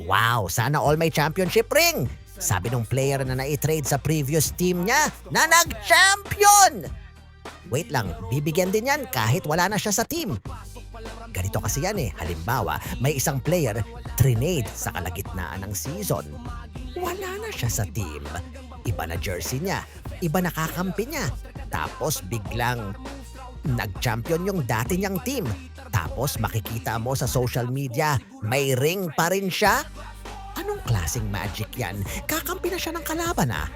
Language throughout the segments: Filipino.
Wow, sana all may championship ring! Sabi nung player na na-trade sa previous team niya na nag-champion! Wait lang, bibigyan din yan kahit wala na siya sa team. Ganito kasi yan eh. Halimbawa, may isang player trinade sa kalagitnaan ng season. Wala na siya sa team. Iba na jersey niya, iba na kakampi niya. Tapos biglang nag-champion yung dati niyang team. Tapos makikita mo sa social media, may ring pa rin siya. Anong klaseng magic yan? Kakampi na siya ng kalaban ah.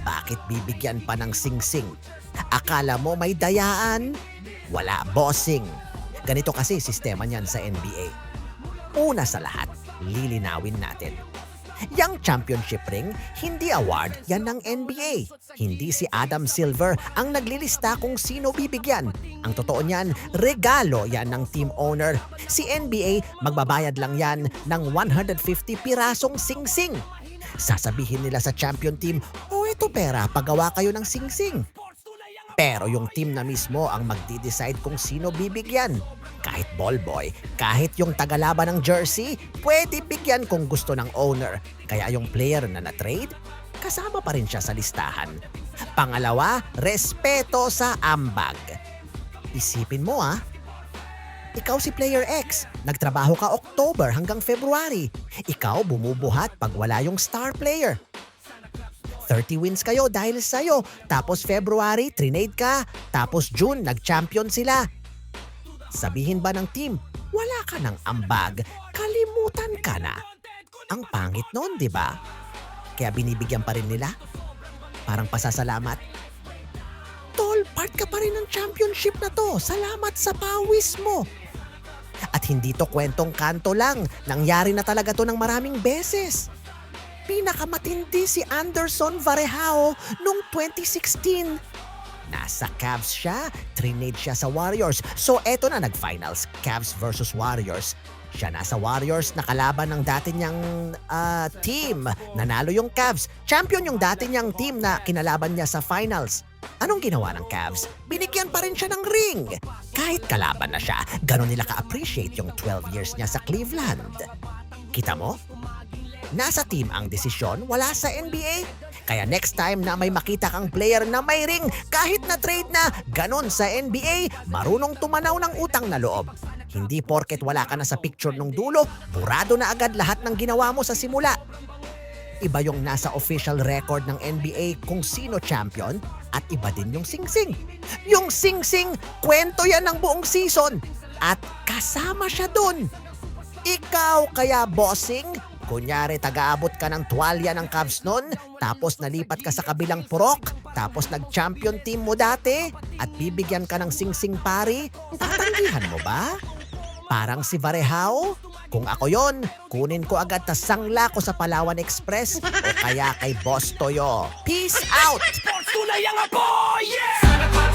Bakit bibigyan pa ng sing-sing? Akala mo may dayaan? Wala, bossing. Ganito kasi sistema niyan sa NBA. Una sa lahat, lilinawin natin. Yang championship ring, hindi award yan ng NBA. Hindi si Adam Silver ang naglilista kung sino bibigyan. Ang totoo niyan, regalo yan ng team owner. Si NBA, magbabayad lang yan ng 150 pirasong sing-sing. Sasabihin nila sa champion team, "Oh, ito pera, pagawa kayo ng sing-sing." Pero yung team na mismo ang magdi-decide kung sino bibigyan. Kahit ball boy, kahit yung tagalaban ng jersey, pwede bigyan kung gusto ng owner. Kaya yung player na na-trade, kasama pa rin siya sa listahan. Pangalawa, respeto sa ambag. Isipin mo ikaw si Player X, nagtrabaho ka October hanggang February. Ikaw bumubuhat pag wala yung star player. 30 wins kayo dahil sa'yo. Tapos February, trinade ka. Tapos June, nag-champion sila. Sabihin ba ng team, wala ka ng ambag, kalimutan ka na. Ang pangit nun, di ba? Kaya binibigyan pa rin nila. Parang pasasalamat. Tol, part ka pa rin ng championship na to. Salamat sa pawis mo. At hindi to kwentong kanto lang. Nangyari na talaga to ng maraming beses. Pinakamatindi si Anderson Varejao noong 2016. Nasa Cavs siya, trinade siya sa Warriors. So eto na nag-finals, Cavs versus Warriors. Siya nasa Warriors, nakalaban ng dati niyang team. Nanalo yung Cavs. Champion yung dati niyang team na kinalaban niya sa finals. Anong ginawa ng Cavs? Binigyan pa rin siya ng ring. Kahit kalaban na siya, ganon nila ka-appreciate yung 12 years niya sa Cleveland. Kita mo? Nasa team ang desisyon, wala sa NBA. Kaya next time na may makita kang player na may ring, kahit na trade na, ganon sa NBA, marunong tumanaw ng utang na loob. Hindi porket wala ka na sa picture nung dulo, burado na agad lahat ng ginawa mo sa simula. Iba yung nasa official record ng NBA kung sino champion at iba din yung sing-sing. Yung sing-sing, kwento yan ng buong season at kasama siya dun. Ikaw kaya bossing, kunyari taga-abot ka ng tuwalya ng Cavs nun, tapos nalipat ka sa kabilang purok, tapos nag-champion team mo dati, at bibigyan ka ng sing-sing pari, tatanggihan mo ba? Parang si Varejao? Kung ako yon, kunin ko agad tas sangla ko sa Palawan Express o kaya kay Boss Toyo. Peace out! Sports tunay ang apoy! Yeah!